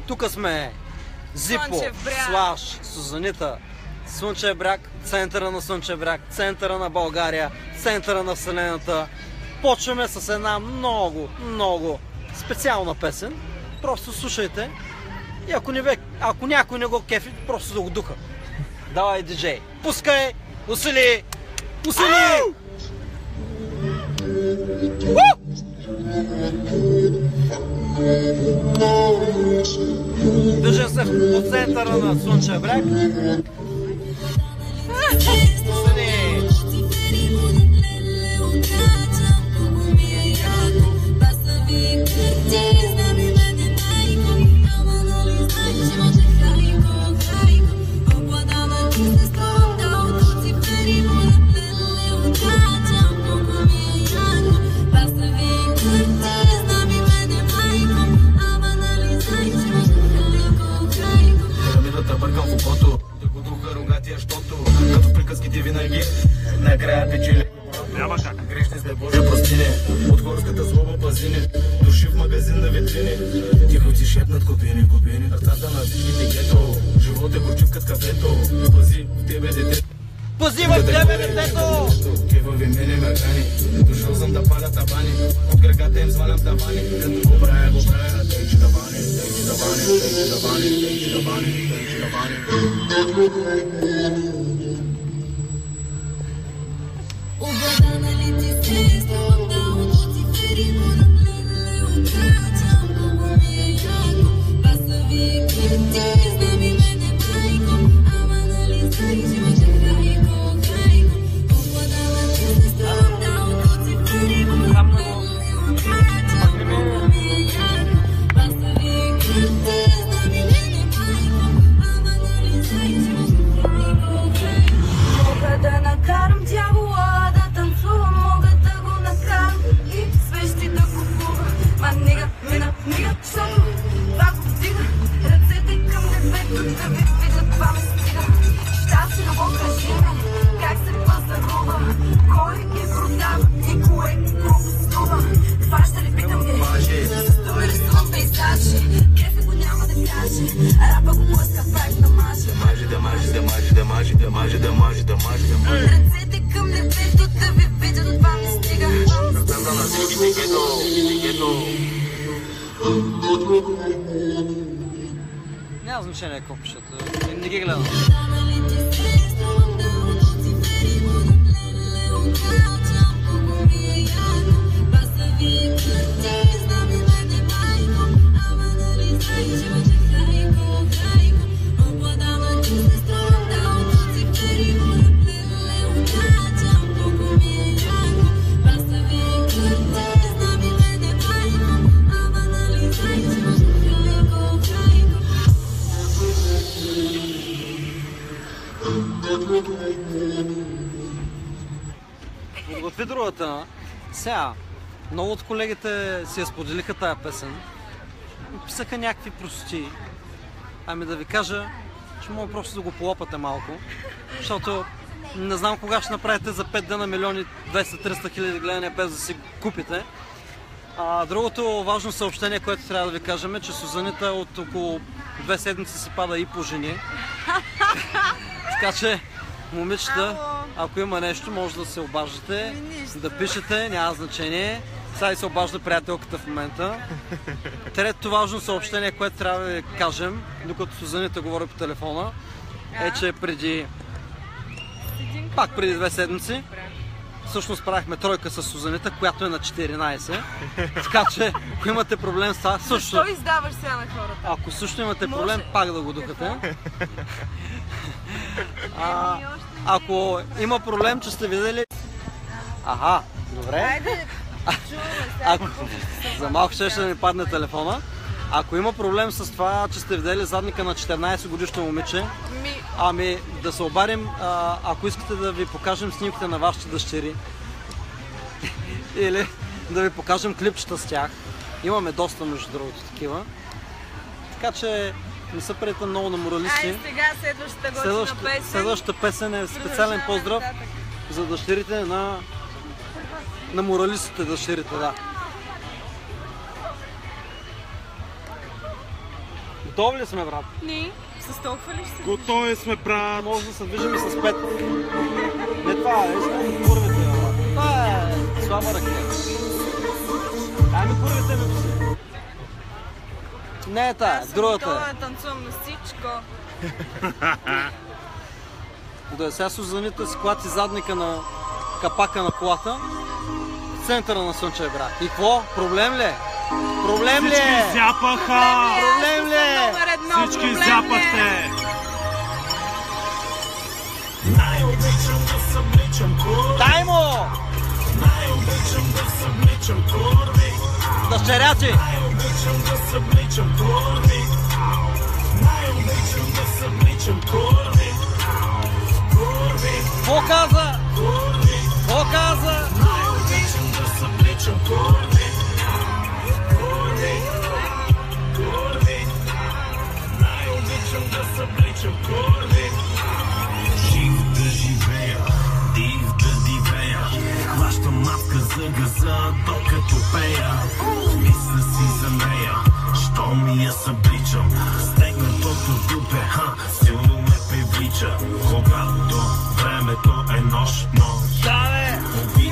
Тук сме Зипо, Слаш, Сузанита, Слънчев бряг, центъра на Слънчев бряг, центъра на България, центъра на Вселената. Почваме с една много специална песен. Просто слушайте и ако някой не го кефи, просто да го духа. Давай, диджей, пускай, усили! Движим се по центъра на Слънчев бряг. Като в приказките винаги накрая печели. Няма как. Грешни сме, Боже, прости ни. От горската злоба пази ни. Души в магазин на витрини. Тихо ти шепнат купини. Сърцата на всичките гето. Живот е горчив като кафето. Пази в тебе дете. Пази в тебе детето! Кевави мене ме гани. Дошъл съм да паля табани. От краката им свалям тавани. Като го правя, тъйчи табани. Няма значение какво пишат, не ги гледам. Подготви другата. Сега, много от колегите си я споделиха тая песен. Писаха някакви простоти. Ами да ви кажа, че мога просто да го полопате малко. Защото не знам кога ще направите за 5 дена милиони 200-300 хиляди гледания без да си купите. Другото важно съобщение, което трябва да ви кажем е, че Сузанита от около 2 седмици си пада и по жени. Така че, момичета, ако има нещо, може да се обаждате, да пишете, няма значение. Сега и се обажда приятелката в момента. Трето важно съобщение, което трябва да ви кажем, докато Сузанита говори по телефона, е, че преди 2 седмици всъщност правихме тройка с Сузанита, която е на 14. Така че, ако имате проблем с това, също... Защо издаваш сега на хората? Ако също имате проблем, пак да го духате. Ако има проблем, че сте видели... Аха, добре. За малко ще ни падне телефона. Ако има проблем с това, че сте видели задника на 14 годишно момиче, ами да се обадим, ако искате да ви покажем снимките на вашите дъщери или да ви покажем клипчета с тях. Имаме доста, между другото, такива. Така че не са приятели много на моралисти. Ай, сега следващата песен. Следващата песен е специален поздрав за дъщерите на моралистите, дъщерите, да. Готови ли сме, брат? Не, с толкова ли ще се... Готови сме, брат. Може да се движим и с 5. Не това, искам курвите, брат. Това е слаба ракета. Дай ми курвите ми пси. Не е тая, другата Това е. да танцувам на всичко. Да, сега Сузанита си клати задника на капака на колата в центъра на Слънчев бряг. И какво? Проблем ли е? Проблем ли е? Всички зяпаха! Проблем ли е? Всички зяпахте! Най-обичам да събличам курви. Дай му! Най-обичам да събличам курви. Дъщерячи! Най-обичам да събличам курви. Най-обичам да събличам курви. Курви, Какво каза? курви. Какво каза? Най-обичам да събличам курви. Курви, курви. Най-обичам да събличам курви. Жив да живея, див да дивея. Хващам мапка за газа, докато пея. Мисля си за нея, що ми я събличам. Стегнатото дупе, силно ме привлича. Когато времето е нощно,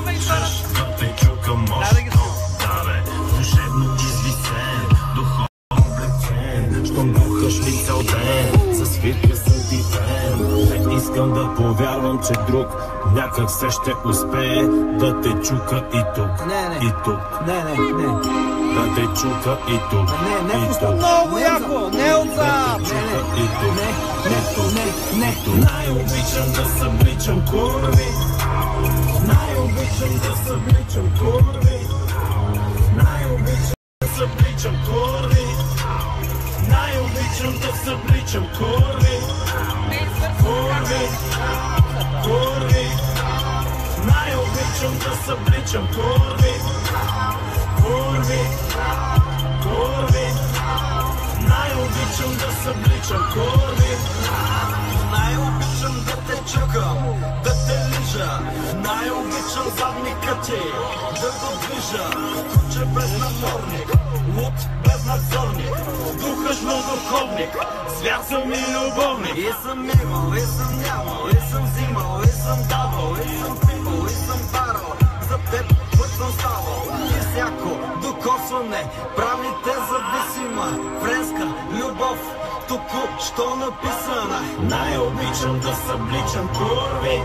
обичаш да те чука мощно. Да, бе, душевно извисен, духовно облечен. Щом бухаш ми цял ден, за свирка съм дивен. Не искам да повярвам, че друг някак се ще успее да те чука и тук, Не. и тук. Не. Да те чука и тук, Не и пусна тук. много яко! Не отзад! Чука и тук, и тук. Най-обичам да събличам курви. Най-обичам да събличам курви. Най-обичам да събличам курви. Най-обичам да събличам курви. Курви, курви. Най-обичам да събличам курви. Курви, курви. Най-обичам да събличам курви. Най-обичам да те чукам, да те лижа. Най-обичам задника ти, да го движа. Куче без надзорник, луд без надзорник. Духаш духовник, звяр съм и любовник. И съм имал, и съм нямал, и съм взимал, и съм давал, и съм пивал, и съм барал. За теб път съм ставал. И всяко докосване прави те зависима. Френска любов, току-що написана. Най-обичам да събличам курви.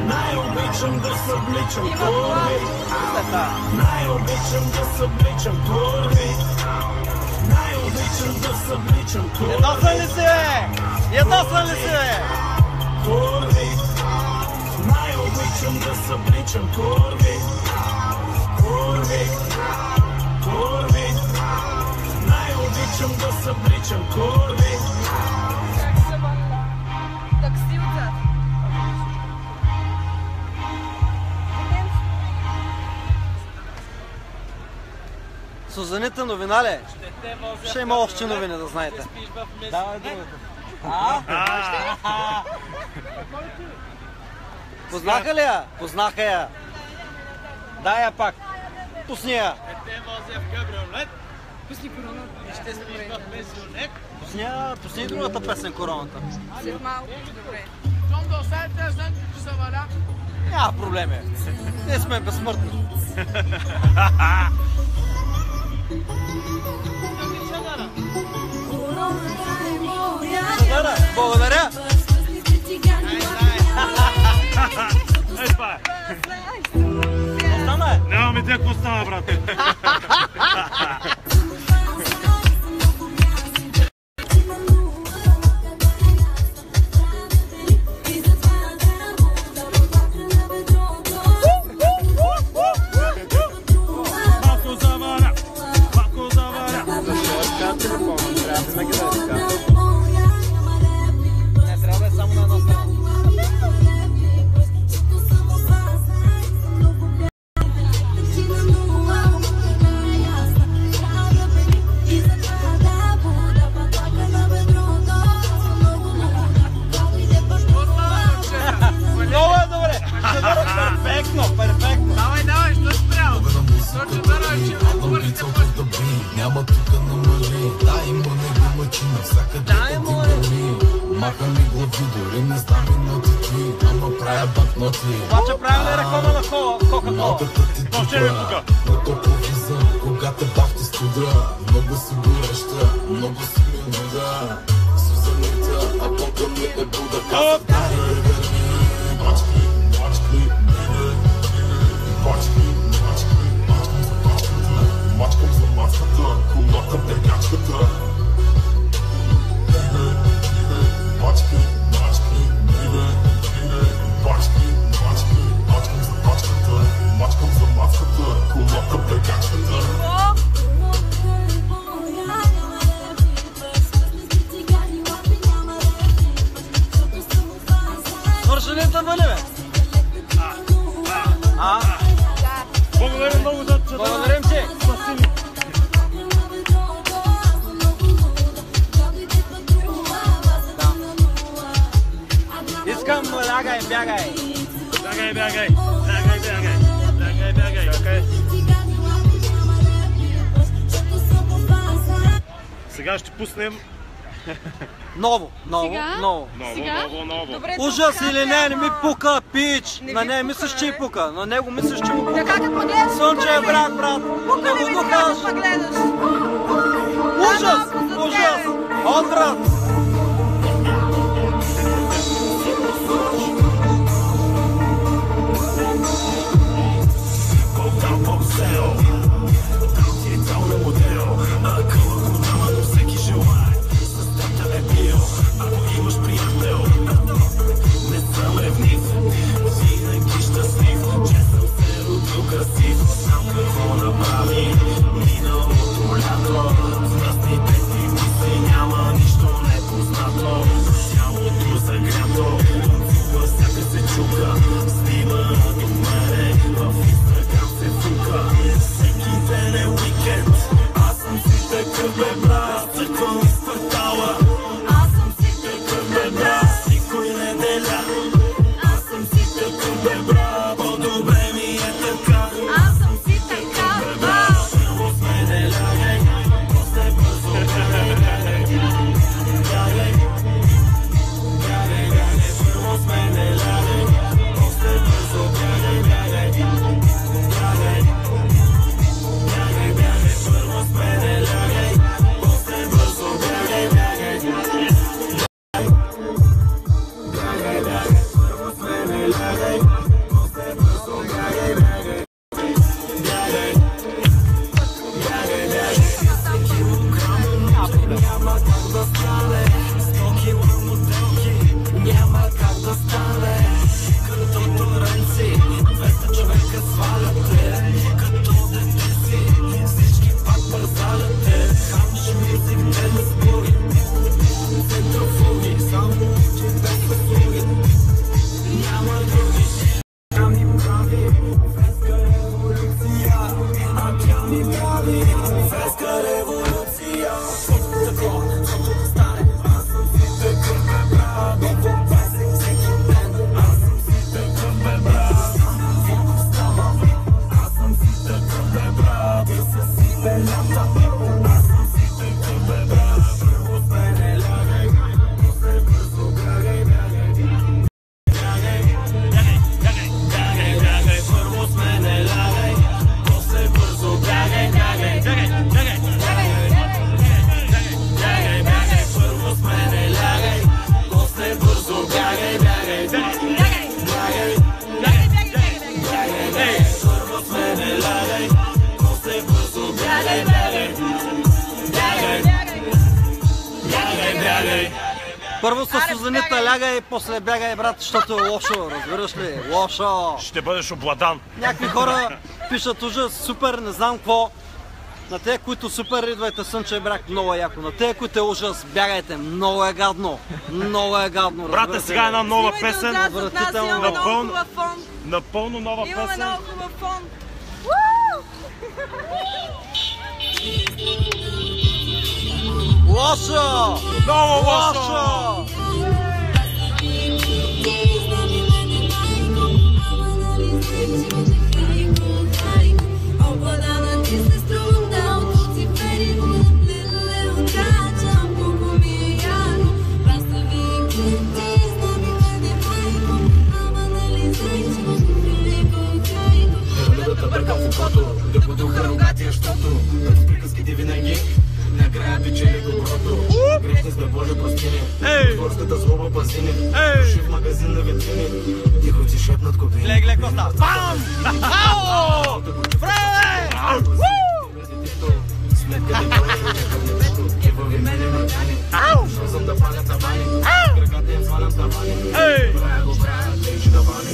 Най-обичам да събличам курви. Най-обичам да събличам курви. Най-обичам да събличам курви. Ядосан ли си, бе? Ядосан ли си, бе? Курви. Най-обичам да събличам курви. Курви. Курви. Най-обичам да събличам курви. Такси отзад. Сузанита новина ли? Ще има още новини, да знаете. Давай другата. Познаха ли я? Познаха я. Дай я пак. Пусни я. Пусни короната. Пусни и другата песен, короната. След малко, добре. Няма проблеми. Ние сме безсмъртни. Благодаря. Това е. Остана е. Нямаме идея какво става, брат. Не трябва да е само на една страна. Много е добре! Перфектно, перфектно! Давай, що спрял? Точно да ръчи, отвършите пъти. Няма тука на мъжи, дай му не го мъчи. очи навсякъде да ти гърми. Маха ми глави, дори не знам и нотики, ама правя банкноти. Обаче правим ли реклама на Кока-Кола? Нотата ти дупа, на топловизъм, кога те бах ти студа. Много си гореща, много си минуда. Сузанита, а Бога ми е Буда. Каза бачки, бачки, бачки, мачкам за мацката, колата бегачката. Бачки, бачки, бачки, бачки, мачкам за бачката, мачкам за мацката, колата бегачката. Свършили тървали, бе? Благодарим много за това. Благодарим ти. Спасибо. Искам, бягай, бягай. Бягай, бягай. Бягай, бягай. Бягай, бягай. Окей. Сега ще пуснем Ново. Сега? Ново. ново. Добре, Ужас тук или не ми пука, пич. Не На ви нея пука, мислиш, че бе. й пука. На него мислиш, че му Така пука. като ме гледаш, Слънче е брат. пука Да ли го ми докажеш. така да ме гледаш? Ужас! Малко за Ужас! тебе. Отврат! Аз съм си такава. Първо с Сузанита лягай, после бягай, брат, защото е лошо, разбираш ли? Лошо! Ще бъдеш обладан. Някакви хора пишат ужас, супер, не знам какво. На те, които супер, идвайте Слънчев бряг, много е яко. На те, които е ужас, бягайте, много е гадно. Много е гадно, Брате, сега една нова песен. Имаме много хубав фон. Напълно нова Имаме песен. много хубав фон. Лошо! Много лошо! От горската злоба пазини. Души в магазин на витрини. Тихо ти шепнат купини. Легле коста. Бам! Ау! Фреле! Сметка ти брои, чакам небето. Кивави мене на тани. Шозам да паля тавани. Краката им свалям тавани. Правя го правя, тежи давани.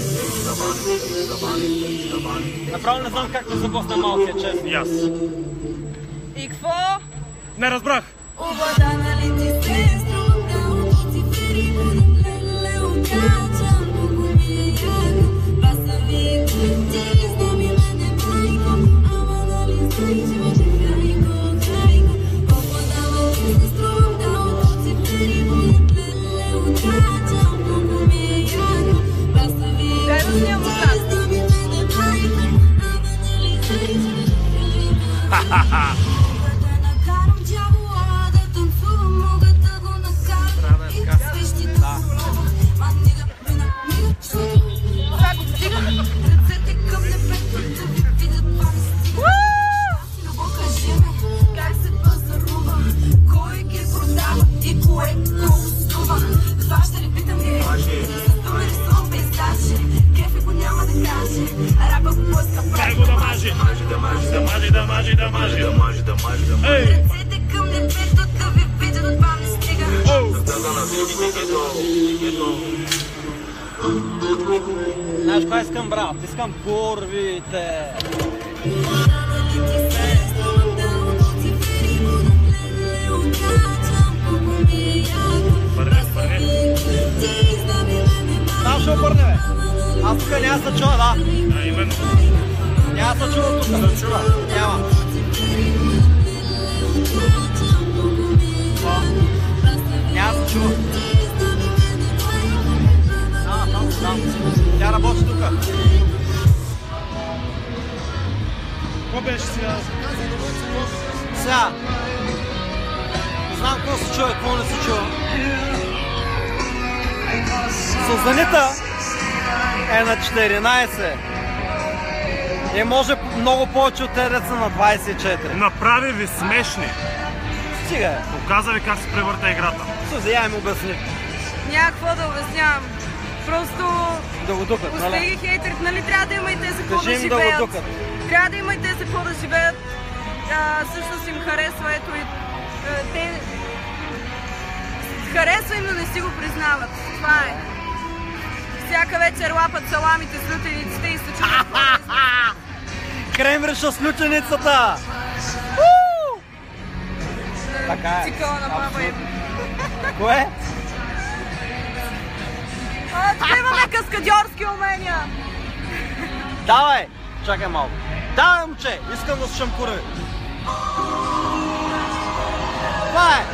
Направо не знам как да започна малкия, честно. И аз. И какво? Не разбрах. Обладана ли ти се струнга от цифри, леле окачам, много ми е яко, баса ви ти знами мене майко, ама нали знай, че вече хайко. Обладана ли се струнга от цифри, леле окачам, много ми е яко, баса ви ти знами мене майко, ама нали знай, че вече хайко. Знаеш кога искам, брат? Искам курвите. Там ще обърне, бе. Аз тук няма да се чува, да. Именно. Няма да се чува тук. Няма. Няма да се чува. Тя работи тук. Какво беше сега? Сега. Не знам какво се чува и какво не се чува. Създанита е на 14. И може много повече от деца на 24. Направи ви смешни. Стига. Показа ви как се превърта играта. Сузи, я им обясни. Няма какво да обяснявам. Просто Да го дукат, нали? остиги хейтерите, нали трябва да има и те за какво да Кажи им да го живеят. дукат. Трябва да има и те за какво да живеят. Всъщност им харесва, ето и те харесва им, но не си го признават. Това е. Всяка вечер лапат саламите с лютениците и се чудят. Кремвриша с лютеницата! Така е. Цикъла на баба им. Кое? Тук имаме каскадьорски умения. Давай! Чакай малко. Давай, момче! Искам да слушам курви. Това е!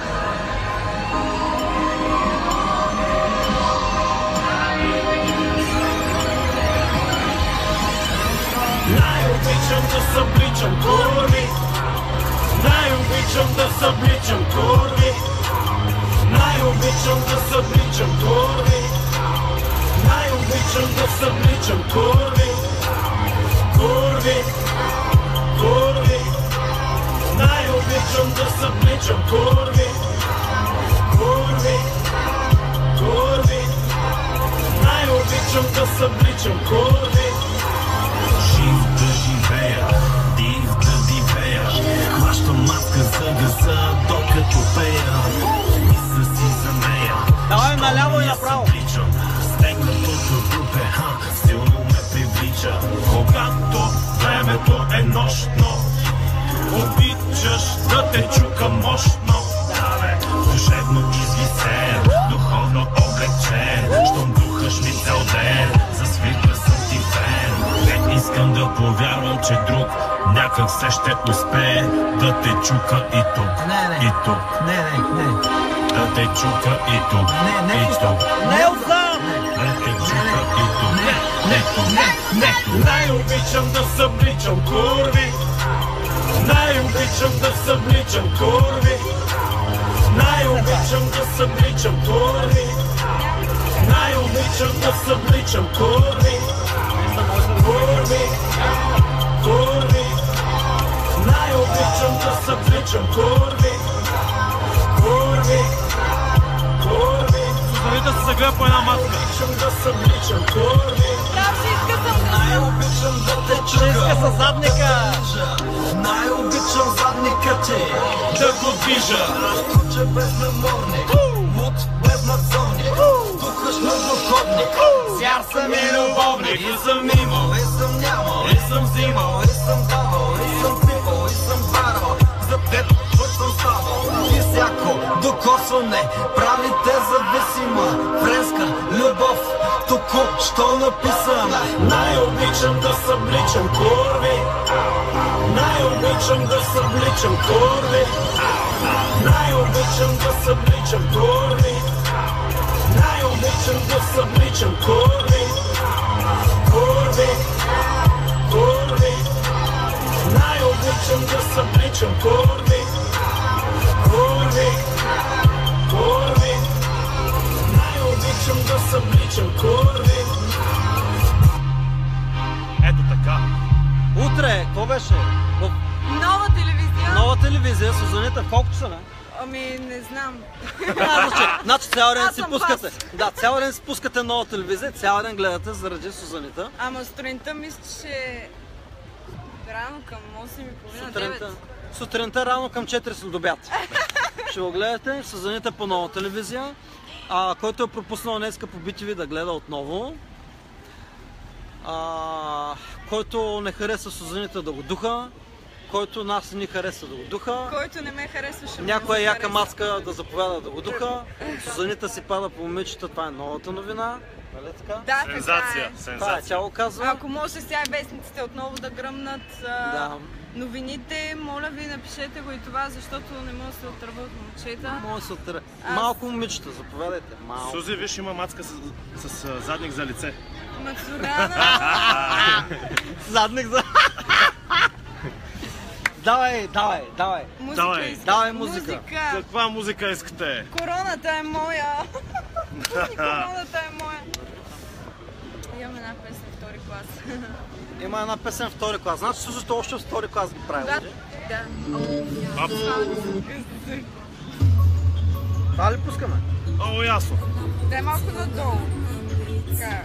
Най-обичам да събличам курви. Най-обичам да събличам курви. Най-обичам да събличам курви. Най-обичам да събличам курви. Курви. Курви. Най-обичам да събличам курви. Курви. Курви. Най-обичам да събличам курви. Жив да живея, див да дивея. Хващам маска за газа, докато пея. Мисля си за нея. Давай наляво и направо. Стегнатото дупе, силно ме привлича. Когато времето е нощно, обичаш да те чука мощно. Душевно извисен, духовно облегчен. Щом духаш ми цял ден, за свирка съм ти фен. Не искам да повярвам, че друг някак се ще успее да те чука и тук, и тук. Да те чука и тук, и тук. Не отзад! Да те чука и тук, не тук. Най-обичам да събличам курви. Най-обичам да събличам курви. Най-обичам да събличам курви. Най-обичам да събличам курви. Курви. Курви. Най-обичам да събличам курви. Курви. Курви. гледа по една мацка. Да събличам корви. Трябва ще изкъсам късъм. Най-обичам да те Ще иска със задника. Най-обичам задника ти да го движа. Куче без наморник, луд без надзорник, духаш на доходник. Сяр съм и любовник. И съм имал, И съм нямал, и съм взимал. и съм давал, и съм пипал, и съм барал. За теб път съм ставал. И всяко докосване прави те зависима. Френска любов, току-що написана. Най-обичам да събличам корви. Най-обичам да събличам корви. Най-обичам да събличам корви. Най-обичам да събличам корви. Корви, корви. Най-обичам да събличам корви. Корви, корви. Най-обичам да събличам корви. Ето така. Утре, какво беше? В Нова телевизия. нова телевизия, сезоните колко са, не? Ами, не знам. Значи цял ден Аз си съм пускате. пас. Да, цял ден си пускате нова телевизия, цял ден гледате заради Сузанита. Ама сутринта мисля, че рано към 8:30-9. Сутринта рано към 4 след обяд. Ще го гледате, Сузанита по нова телевизия. Който е пропуснал днеска по BTV да гледа отново. Който не хареса Сузанита да го духа. Който нас не ни хареса да го духа. Който не ме харесваше. Някоя яка маска да заповяда да го духа. Сузанита си пада по момичета, това е новата новина. Нали така? Да, така Сензация. е. Това е, Сензация. тя го казва. Ако може сега и вестниците отново да гръмнат Да. новините, моля ви напишете го и това, защото не мога да се отърват момчета. Може да се оттъре. Малко момичета, заповядайте. Малко. Сузи, виж, има мацка с задник за лице. Мацурана! Задник за... Давай. Музика искам. Давай музика. Каква музика искате? Короната е моя. Короната е моя. Имаме една песен втори клас. Има една песен втори клас. Значи Сузито още в втори клас ги прави. Да, нали? да. Ап. Това ли пускаме? О, ясно. Дай малко надолу. Така.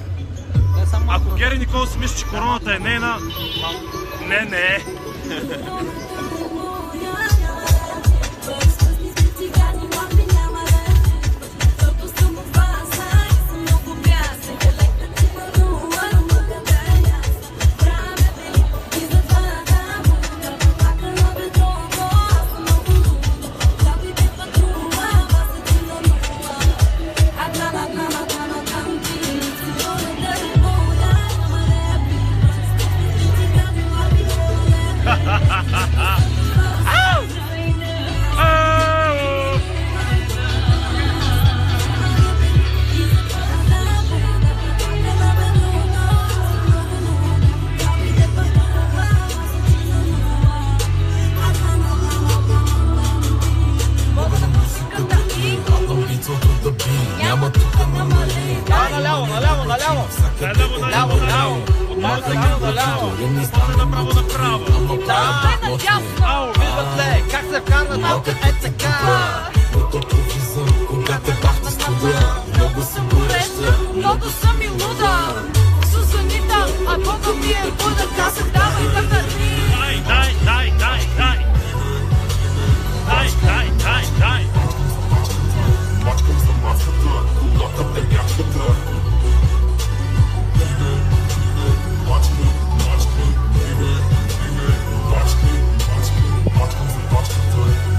Не, само малко. Ако Гери Никол си мисли, че короната е нейна, не е. Наляво. Направо. Ау, виждат ли? Как се вкарват? Малко е така. Много съм и луда. Сузанита, а Бога ми е луда. Казах давай да върни. Дай. Мачкам за маската, колата тегачката.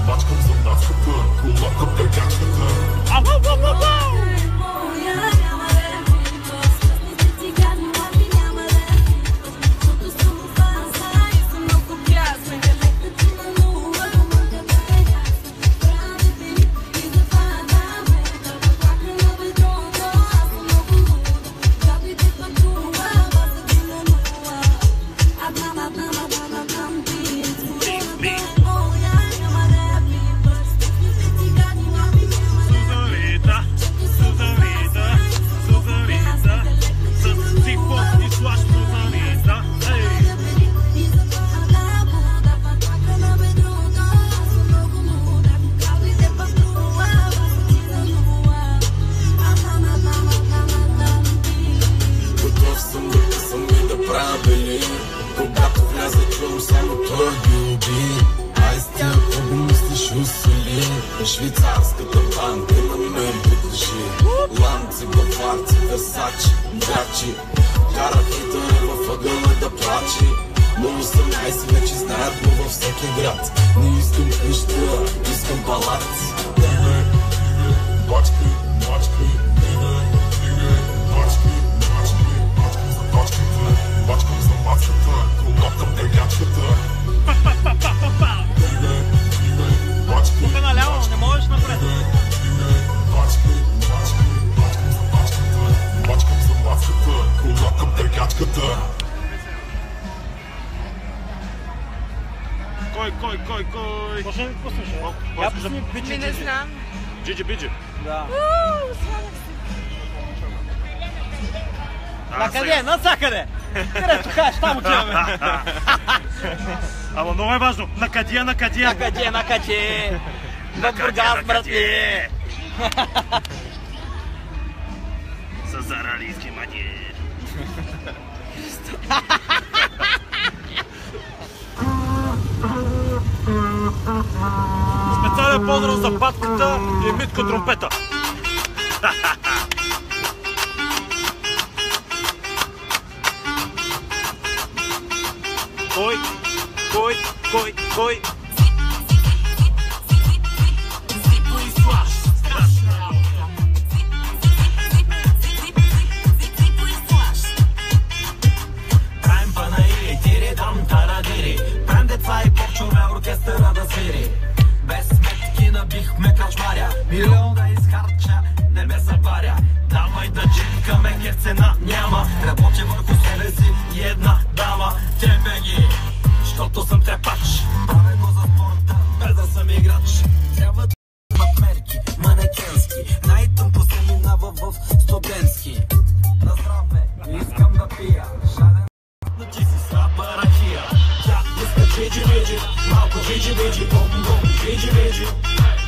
Мачкам за маската, колата тегачката. царската банка на мен покажи. Ланци, баварци, версачи, врачи. Кара хитър в ъгъла да плачи. Но 18 вече знаят го във всеки град. Не искам къща, искам палац. Бачки, бачки, бачки, бачки, бачкам за точката, бачкам за мацката, колноткам теглячката. Тук наляво, не можеш напред. Бачки, бачки, бачкам за точката, бачкам за мацката, колноткам теглячката. Кой? Може да ми пуснеш, Я пусни Ми не знам. Джиджи. Да. А, На къде? Насякъде! Където кажеш, там отиваме. Ама много е важно. На къде? На къде? В Бургас, братли! С аралийски мании. Специален поздрав за патката и Митко тромпета. Кой? Зипо и слаш, страшна работа. Зипо и слаш. Правим панаири, тири дам тарадири. Правим деца и попчове оркестъра да свири. Без сметки набихме кръчмаря. Милион да изхарча, не ме събаря. Давай да джинкаме, кеф цена няма. Работя върху себе си и една дама. Тебе ги, защото съм трепач. Правя го за спорта, без да съм играч. Трябва да имат мерки, манекенски. Най-тънко се минава в студентски. На здраве, искам да пия. Жаден но ти си слаба ракия. Тя иска джиджи-биджи, малко джиджи-биджи, бум-бум, джиджи-биджи.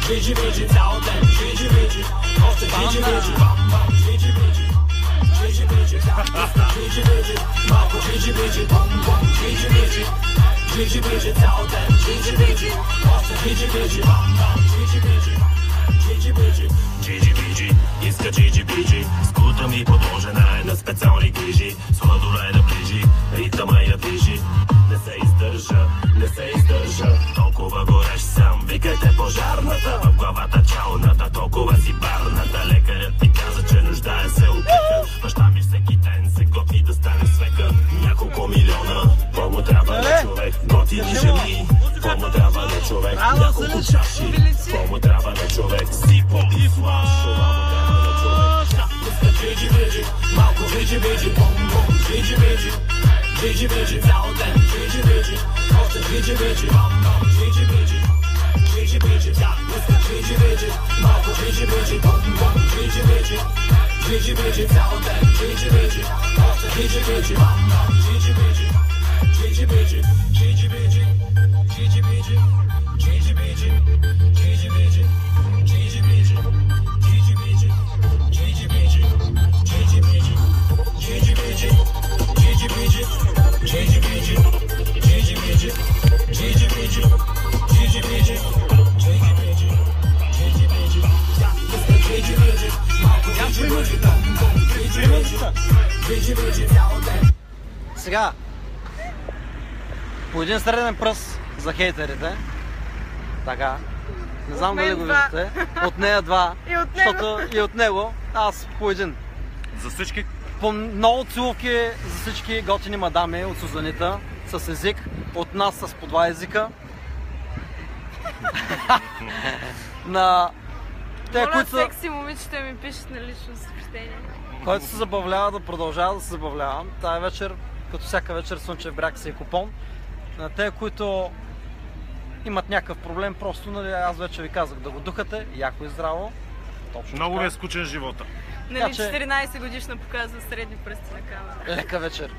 Джиджи-биджи цял ден, джиджи-биджи. Още джиджи-биджи, бам-бам, джиджи-биджи. Джиджи-биджи, тя иска джиджи-биджи, малко джиджи-биджи, бум-бум, джиджи-биджи. Джиджи-биджи цял ден, джиджи-биджи. Още джиджи-биджи, бам-бам, джиджи-биджи. Джиджи-биджи, иска джиджи-биджи. Скута ми подложена е на специални грижи. Сладола е наближи, ритъма я движи. Не се издържа, толкова горещ сам. Викайте пожарната, в главата чалната, толкова си барната. Лекарят ти каза, че нуждае се от лекар. Баща ми всеки ден се готви да стане свекър. Няколко милиона, по-му трябва на човек. Готини жени, по-му трябва на човек. Няколко чаши, по-му трябва на човек. Зипо и флаш, по-му трябва на човек. Иска джиджи-биджи, малко джиджи-биджи, бум-бум, джиджи-биджи. Джиджи-биджи цял ден, джиджи-биджи. Още джиджи-биджи, бам-бам, джиджи-биджи. Джиджи-биджи, тя иска джиджи-биджи, малко джиджи-биджи, бум-бум, джиджи-биджи. Джиджи-биджи цял ден, джиджи-биджи. Още джиджи-биджи, бам-бам, джиджи-биджи. Джиджи-биджи, джиджи-биджи, джиджи-биджи, джиджи-биджи, джиджи-биджи, джиджи-биджи, джиджи-биджи, джиджи-биджи, джиджи-биджи, джиджи-биджи, джиджи-биджи, джиджи-биджи, джиджи-биджи, джиджи-биджи, джиджи-биджи, джиджи-биджи, джиджи-биджи. Тя иска джиджи-биджи, малко джиджи-биджи, бум-бум, джиджи-биджи, джиджи-биджи цял ден. Сега, по един среден пръст за хейтерите. Така. Не знам дали го виждате. От нея два. И от него. Защото и от него. Аз по един. За всички. По много целувки за всички готини мадами от Сузанита. С език. От нас с по два езика. На те, Моля, които са... секси момичета ми пишат на лично съобщение. Който се забавлява да продължава да се забавлява. Тая вечер, като всяка вечер, Слънчев бряг си е купон. На те, които имат някакъв проблем, просто, нали, аз вече ви казах, да го духате, яко и здраво. Точно Много така. ви е скучен живота. Нали, Така че- 14 годишна показва средни пръсти на камера. Лека вечер.